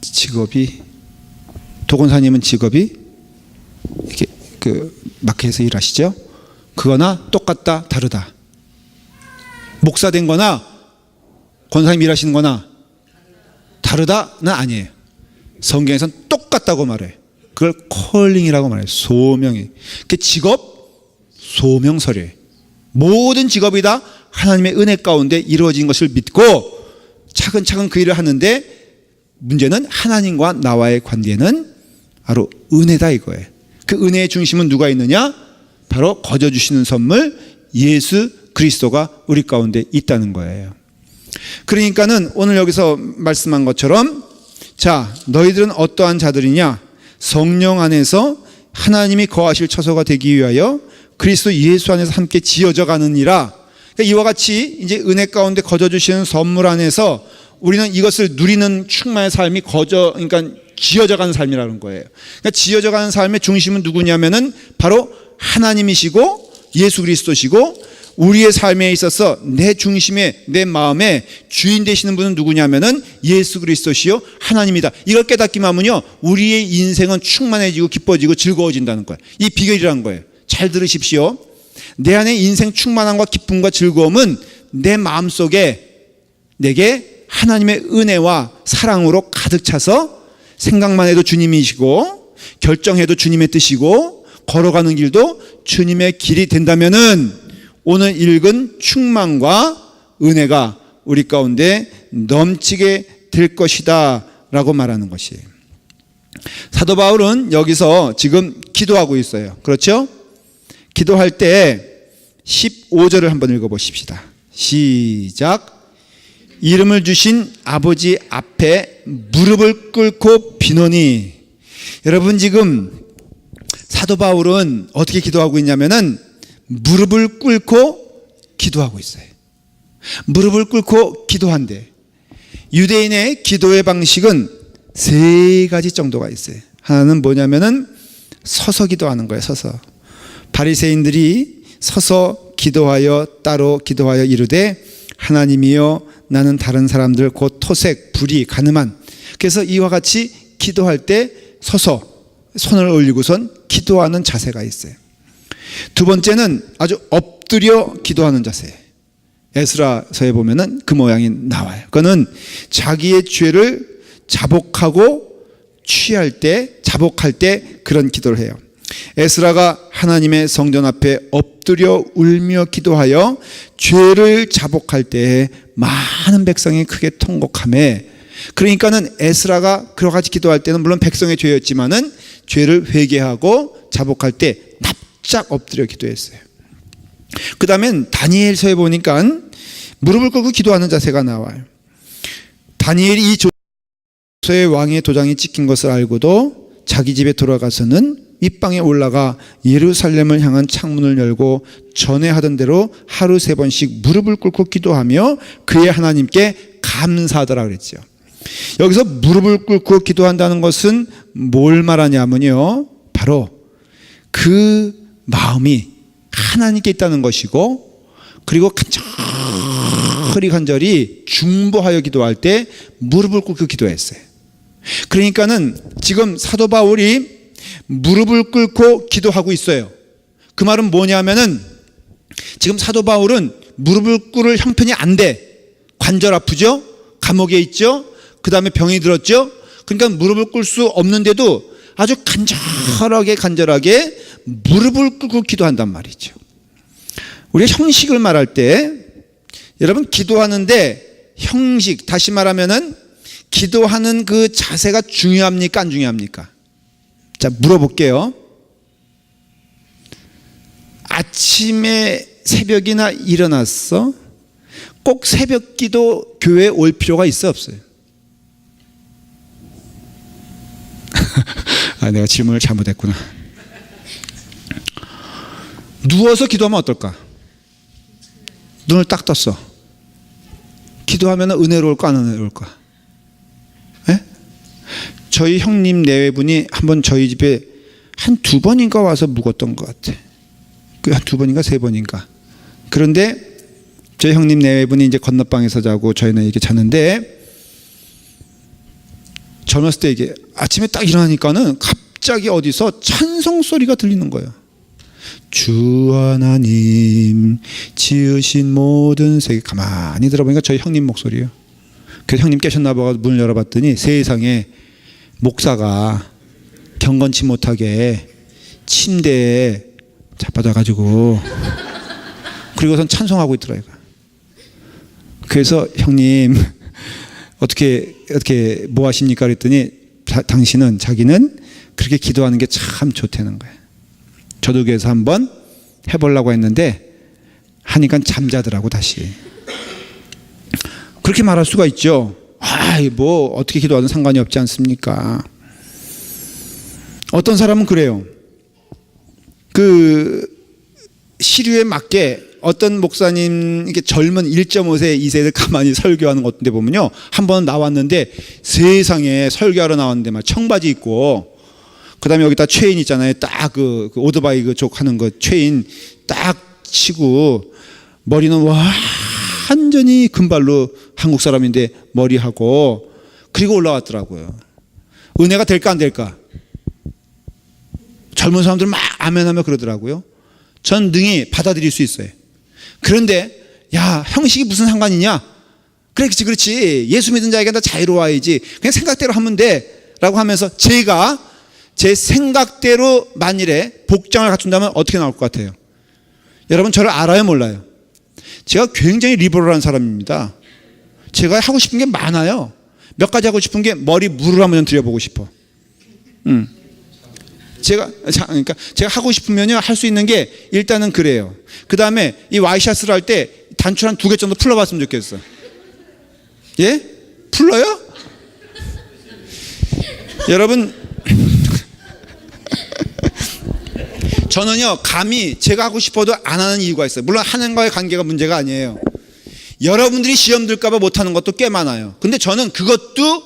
직업이, 도건사님은 직업이 이렇게 마켓에서 일하시죠? 그거나 똑같다, 다르다. 목사 된 거나 권사님 일하시는 거나 다르다는 아니에요. 성경에서는 똑같다고 말해요. 그걸 콜링이라고 말해요. 소명이. 그 직업 소명설이에요. 모든 직업이 다 하나님의 은혜 가운데 이루어진 것을 믿고 차근차근 그 일을 하는데 문제는 하나님과 나와의 관계는 바로 은혜다 이거예요. 그 은혜의 중심은 누가 있느냐? 바로 거저 주시는 선물 예수 그리스도가 우리 가운데 있다는 거예요. 그러니까는 오늘 여기서 말씀한 것처럼 자, 너희들은 어떠한 자들이냐? 성령 안에서 하나님이 거하실 처소가 되기 위하여 그리스도 예수 안에서 함께 지어져 가느니라. 그러니까 이와 같이 이제 은혜 가운데 거저 주시는 선물 안에서 우리는 이것을 누리는 충만의 삶이 그러니까 지어져 가는 삶이라는 거예요. 그러니까 지어져 가는 삶의 중심은 누구냐면은 바로 하나님이시고 예수 그리스도시고, 우리의 삶에 있어서 내 중심에, 내 마음에 주인 되시는 분은 누구냐면은 예수 그리스도시요 하나님이다. 이걸 깨닫기만 하면요, 우리의 인생은 충만해지고 기뻐지고 즐거워진다는 거예요. 이 비결이라는 거예요. 잘 들으십시오. 내 안에 인생 충만함과 기쁨과 즐거움은 내 마음속에 내게 하나님의 은혜와 사랑으로 가득 차서 생각만 해도 주님이시고 결정해도 주님의 뜻이고 걸어가는 길도 주님의 길이 된다면은 오늘 읽은 충만과 은혜가 우리 가운데 넘치게 될 것이다 라고 말하는 것이에요. 사도 바울은 여기서 지금 기도하고 있어요. 그렇죠? 기도할 때 15절을 한번 읽어보십시다. 시작. 이름을 주신 아버지 앞에 무릎을 꿇고 비노니. 여러분, 지금 사도 바울은 어떻게 기도하고 있냐면은 무릎을 꿇고 기도하고 있어요. 무릎을 꿇고 기도한대. 유대인의 기도의 방식은 세 가지 정도가 있어요. 하나는 뭐냐면은 서서 기도하는 거예요. 서서. 바리새인들이 서서 기도하여 따로 기도하여 이르되 하나님이여 나는 다른 사람들 곧 토색, 불의, 가늠한. 그래서 이와 같이 기도할 때 서서 손을 올리고선 기도하는 자세가 있어요. 두 번째는 아주 엎드려 기도하는 자세. 에스라서에 보면은 그 모양이 나와요. 그거는 자기의 죄를 자복하고 자복할 때 그런 기도를 해요. 에스라가 하나님의 성전 앞에 엎드려 울며 기도하여 죄를 자복할 때에 많은 백성이 크게 통곡하매, 그러니까는 에스라가 그와 같이 기도할 때는 물론 백성의 죄였지만은 죄를 회개하고 자복할 때 납작 엎드려 기도했어요. 그 다음엔 다니엘서에 보니까 무릎을 꿇고 기도하는 자세가 나와요. 다니엘이 이 조서의 왕의 도장이 찍힌 것을 알고도 자기 집에 돌아가서는 윗방에 올라가 예루살렘을 향한 창문을 열고 전에 하던 대로 하루 3번씩 무릎을 꿇고 기도하며 그의 하나님께 감사하더라 그랬죠. 여기서 무릎을 꿇고 기도한다는 것은 뭘 말하냐면요, 바로 그 마음이 하나님께 있다는 것이고, 그리고 간절히 중보하여 기도할 때 무릎을 꿇고 기도했어요. 그러니까는 지금 사도 바울이 무릎을 꿇고 기도하고 있어요. 그 말은 뭐냐면은 지금 사도 바울은 무릎을 꿇을 형편이 안 돼. 관절 아프죠? 감옥에 있죠? 그 다음에 병이 들었죠? 그러니까 무릎을 꿇을 수 없는데도 아주 간절하게 무릎을 꿇고 기도한단 말이죠. 우리가 형식을 말할 때, 여러분, 기도하는데 형식, 다시 말하면은 기도하는 그 자세가 중요합니까? 안 중요합니까? 자, 물어볼게요. 아침에 새벽이나 일어났어? 꼭 새벽 기도 교회에 올 필요가 있어, 없어요? 내가 질문을 잘못했구나. 누워서 기도하면 어떨까? 눈을 딱 떴어. 기도하면 은혜로울까, 안 은혜로울까? 예? 저희 형님 내외분이 한번 저희 집에 한 2번인가 와서 묵었던 것 같아. 그 한 2번인가 3번인가. 그런데 저희 형님 내외분이 이제 건너방에서 자고 저희는 이렇게 자는데, 젊었을 때 이게 아침에 딱 일어나니까는 갑자기 어디서 찬송 소리가 들리는 거예요. 주 하나님 지으신 모든 세계. 가만히 들어보니까 저희 형님 목소리예요. 그래서 형님 깨셨나 봐 문을 열어봤더니 세상에 목사가 경건치 못하게 침대에 자빠져가지고 그리고선 찬송하고 있더라고요. 그래서 형님 어떻게 뭐 하십니까? 그랬더니 자기는 그렇게 기도하는 게 참 좋다는 거예요. 저도 그래서 한번 해보려고 했는데 하니까 잠자더라고 다시. 그렇게 말할 수가 있죠. 뭐 어떻게 기도하든 상관이 없지 않습니까? 어떤 사람은 그래요. 시류에 맞게 어떤 목사님 이렇게 젊은 1.5세, 2세들 가만히 설교하는 것 같은데 보면요, 한 번 나왔는데 세상에 설교하러 나왔는데 막 청바지 입고, 그다음에 여기다 체인 있잖아요. 딱 그 오토바이 그쪽 하는 거 체인 딱 치고, 머리는 완전히 금발로, 한국 사람인데 머리하고, 그리고 올라왔더라고요. 은혜가 될까 안 될까? 젊은 사람들 막 아멘하며 그러더라고요. 전 능히 받아들일 수 있어요. 그런데 야, 형식이 무슨 상관이냐? 그렇지. 예수 믿은 자에게 다 자유로워야지. 그냥 생각대로 하면 돼 라고 하면서, 제가 제 생각대로 만일에 복장을 갖춘다면 어떻게 나올 것 같아요? 여러분 저를 알아요 몰라요? 제가 굉장히 리버럴한 사람입니다. 제가 하고 싶은 게 많아요. 몇 가지 하고 싶은 게, 머리 물을 한번 드려보고 싶어. 그러니까 제가 하고 싶으면요, 할 수 있는 게 일단은 그래요. 그 다음에 이 와이셔츠를 할 때 단추 한 2개 정도 풀러봤으면 좋겠어. 예? 풀러요? 여러분, 저는요, 감히 제가 하고 싶어도 안 하는 이유가 있어요. 물론 하나님과의 관계가 문제가 아니에요. 여러분들이 시험 들까봐 못하는 것도 꽤 많아요. 근데 저는 그것도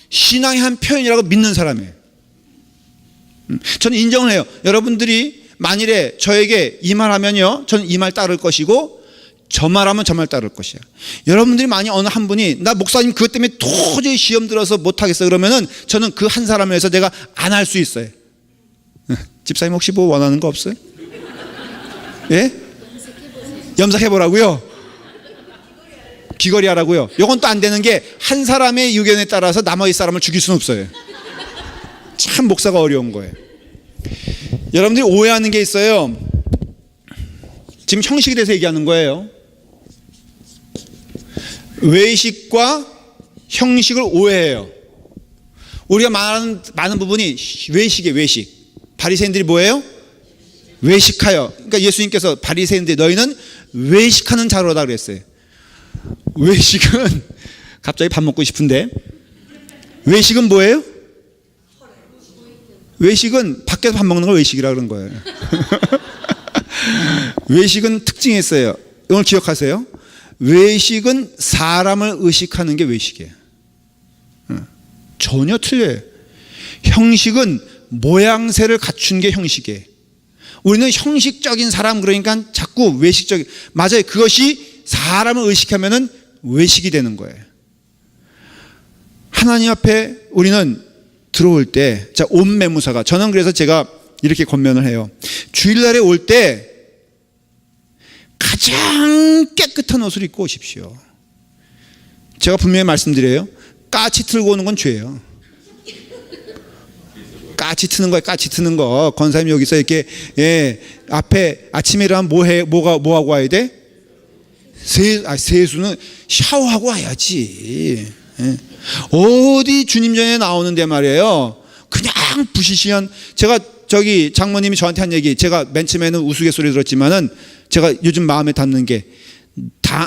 신앙의 한 표현이라고 믿는 사람이에요. 저는 인정을 해요. 여러분들이 만일에 저에게 이 말 하면요, 저는 이 말 따를 것이고, 저 말하면 저 말 따를 것이야. 여러분들이 만약 어느 한 분이 나 목사님 그것 때문에 도저히 시험 들어서 못하겠어 그러면은, 저는 그 한 사람을 위해서 내가 안 할 수 있어요. 집사님 혹시 뭐 원하는 거 없어요? 예? 염색해보라고요? 귀걸이 하라고요? 이건 또 안 되는 게, 한 사람의 의견에 따라서 나머지 사람을 죽일 수는 없어요. 참 목사가 어려운 거예요. 여러분들이 오해하는 게 있어요. 지금 형식에 대해서 얘기하는 거예요. 외식과 형식을 오해해요. 우리가 말하는 많은 부분이 외식이에요. 외식. 바리새인들이 뭐예요? 외식하여. 그러니까 예수님께서 바리새인들 너희는 외식하는 자로다 그랬어요. 외식은 갑자기 밥 먹고 싶은데, 외식은 뭐예요? 외식은 밖에서 밥 먹는 걸 외식이라 그런 거예요. 외식은 특징이 있어요. 이걸 기억하세요. 외식은 사람을 의식하는 게 외식이에요. 전혀 틀려요. 형식은 모양새를 갖춘 게 형식이에요. 우리는 형식적인 사람, 그러니까 자꾸 외식적인, 맞아요. 그것이 사람을 의식하면은 외식이 되는 거예요. 하나님 앞에 우리는 들어올 때, 자, 옷 매무사가, 저는 그래서 제가 이렇게 권면을 해요. 주일날에 올 때 가장 깨끗한 옷을 입고 오십시오. 제가 분명히 말씀드려요. 까치 틀고 오는 건 죄예요. 까치 트는 거예요. 까치 트는 거. 권사님 여기서 이렇게, 예, 앞에 아침에 일어나면 뭐 하고 와야 돼? 세수는 샤워하고 와야지. 예. 어디 주님 전에 나오는데 말이에요, 그냥 부시시한, 제가 저기 장모님이 저한테 한 얘기, 제가 맨 처음에는 우스갯소리 들었지만은 제가 요즘 마음에 담는 게,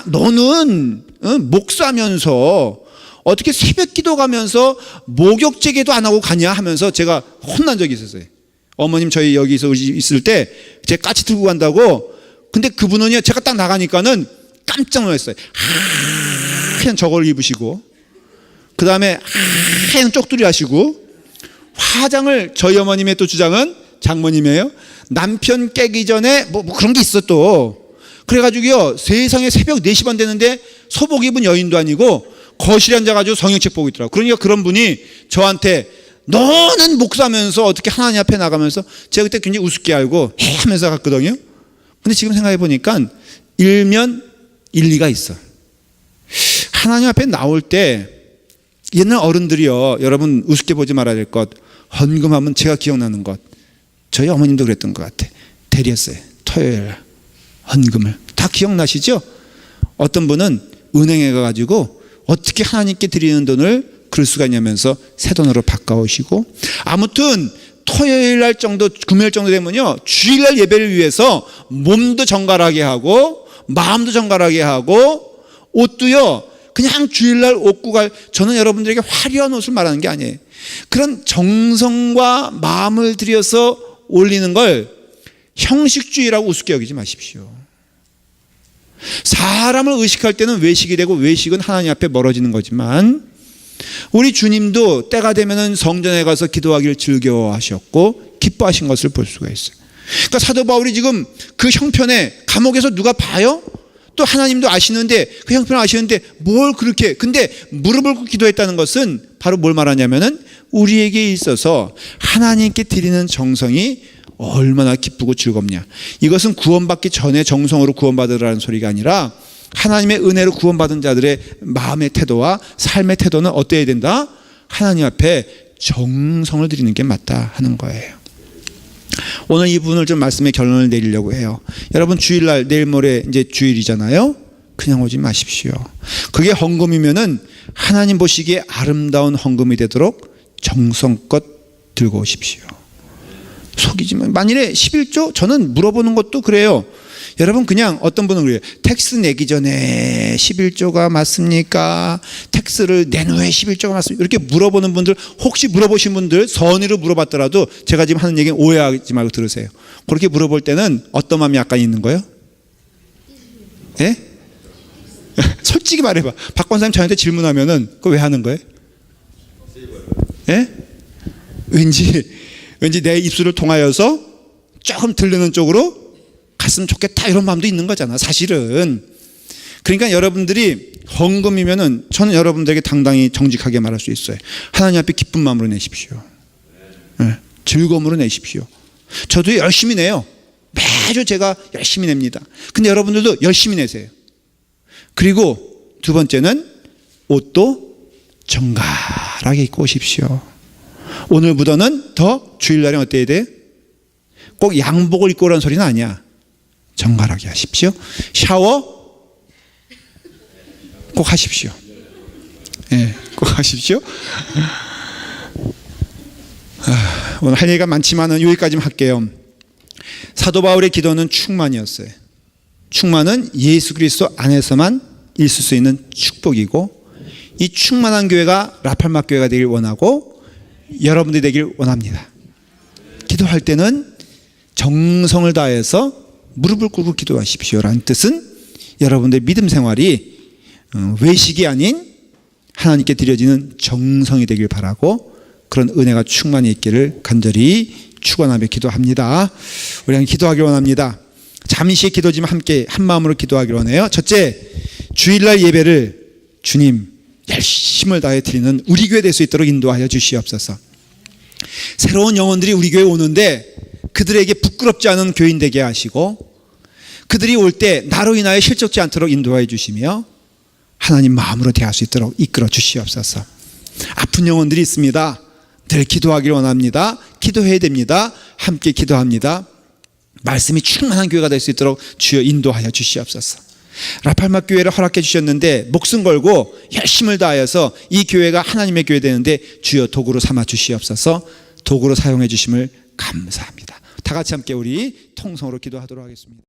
너는 목사면서 어떻게 새벽 기도 가면서 목욕제계도 안 하고 가냐 하면서 제가 혼난 적이 있었어요. 어머님 저희 여기서 있을 때 제가 까치 들고 간다고. 근데 그분은요, 제가 딱 나가니까는 깜짝 놀랐어요. 하얀 저걸 입으시고, 그 다음에 하얀 쪽두리 하시고, 화장을, 저희 어머님의 또 주장은, 장모님이에요, 남편 깨기 전에 뭐 그런 게 있어 또. 그래가지고요, 세상에 새벽 4시 반 되는데 소복 입은 여인도 아니고 거실에 앉아가지고 성경책 보고 있더라고요. 그러니까 그런 분이 저한테, 너는 목사면서 어떻게 하나님 앞에 나가면서, 제가 그때 굉장히 우습게 알고 해 하면서 갔거든요. 근데 지금 생각해 보니까 일면 일리가 있어. 하나님 앞에 나올 때, 옛날 어른들이요, 여러분 우습게 보지 말아야 될 것, 헌금하면 제가 기억나는 것, 저희 어머님도 그랬던 것 같아. 드렸어요. 토요일 헌금을. 다 기억나시죠? 어떤 분은 은행에 가가지고 어떻게 하나님께 드리는 돈을 그럴 수가 있냐면서 새 돈으로 바꿔오시고, 아무튼 토요일 날 정도, 금요일 정도 되면요, 주일날 예배를 위해서 몸도 정갈하게 하고 마음도 정갈하게 하고, 옷도요 그냥 주일날 옷고 갈, 저는 여러분들에게 화려한 옷을 말하는 게 아니에요. 그런 정성과 마음을 들여서 올리는 걸 형식주의라고 우습게 여기지 마십시오. 사람을 의식할 때는 외식이 되고 외식은 하나님 앞에 멀어지는 거지만 우리 주님도 때가 되면 성전에 가서 기도하기를 즐겨하셨고 기뻐하신 것을 볼 수가 있어요. 그러니까 사도 바울이 지금 그 형편에 감옥에서 누가 봐요? 또 하나님도 아시는데 그 형편을 아시는데 뭘 그렇게 근데 무릎을 꿇고 기도했다는 것은 바로 뭘 말하냐면은 우리에게 있어서 하나님께 드리는 정성이 얼마나 기쁘고 즐겁냐. 이것은 구원받기 전에 정성으로 구원받으라는 소리가 아니라 하나님의 은혜로 구원받은 자들의 마음의 태도와 삶의 태도는 어때야 된다? 하나님 앞에 정성을 드리는 게 맞다 하는 거예요. 오늘 이 부분을 좀 말씀의 결론을 내리려고 해요. 여러분 주일날 내일 모레 이제 주일이잖아요. 그냥 오지 마십시오. 그게 헌금이면은 하나님 보시기에 아름다운 헌금이 되도록 정성껏 들고 오십시오. 속이지만 만일에 11조 저는 물어보는 것도 그래요. 여러분 그냥 어떤 분은 그래요. 텍스 내기 전에 11조가 맞습니까? 텍스를 낸 후에 11조가 맞습니까? 이렇게 물어보는 분들 혹시 물어보신 분들 선의로 물어봤더라도 제가 지금 하는 얘기는 오해하지 말고 들으세요. 그렇게 물어볼 때는 어떤 마음이 약간 있는 거예요? 예? 솔직히 말해봐. 박 권사님 저한테 질문하면은 그거 왜 하는 거예요? 예? 왠지 내 입술을 통하여서 조금 들리는 쪽으로 갔으면 좋겠다 이런 마음도 있는 거잖아 사실은. 그러니까 여러분들이 헌금이면은 저는 여러분들에게 당당히 정직하게 말할 수 있어요. 하나님 앞에 기쁜 마음으로 내십시오. 네, 즐거움으로 내십시오. 저도 열심히 내요. 매주 제가 열심히 냅니다. 근데 여러분들도 열심히 내세요. 그리고 두 번째는 옷도 정갈하게 입고 오십시오. 오늘보다는 더 주일날에 어때야 돼? 꼭 양복을 입고 오라는 소리는 아니야. 정갈하게 하십시오. 샤워 꼭 하십시오. 예, 꼭 하십시오. 오늘 할 얘기가 많지만은 여기까지만 할게요. 사도 바울의 기도는 충만이었어요. 충만은 예수 그리스도 안에서만 있을 수 있는 축복이고 이 충만한 교회가 라팔마 교회가 되길 원하고 여러분들이 되길 원합니다. 기도할 때는 정성을 다해서 무릎을 꿇고 기도하십시오라는 뜻은 여러분들의 믿음 생활이 외식이 아닌 하나님께 드려지는 정성이 되길 바라고 그런 은혜가 충만히 있기를 간절히 축원하며 기도합니다. 우리 함께 기도하길 원합니다. 잠시의 기도지만 함께 한 마음으로 기도하길 원해요. 첫째, 주일날 예배를 주님 열심을 다해 드리는 우리 교회 될 수 있도록 인도하여 주시옵소서. 새로운 영혼들이 우리 교회에 오는데 그들에게 부끄럽지 않은 교인 되게 하시고 그들이 올 때 나로 인하여 실족지 않도록 인도하여 주시며 하나님 마음으로 대할 수 있도록 이끌어 주시옵소서. 아픈 영혼들이 있습니다. 늘 기도하기를 원합니다. 기도해야 됩니다. 함께 기도합니다. 말씀이 충만한 교회가 될 수 있도록 주여 인도하여 주시옵소서. 라팔마 교회를 허락해 주셨는데 목숨 걸고 열심을 다하여서 이 교회가 하나님의 교회 되는데 주여 도구로 삼아 주시옵소서. 도구로 사용해 주심을 감사합니다. 다 같이 함께 우리 통성으로 기도하도록 하겠습니다.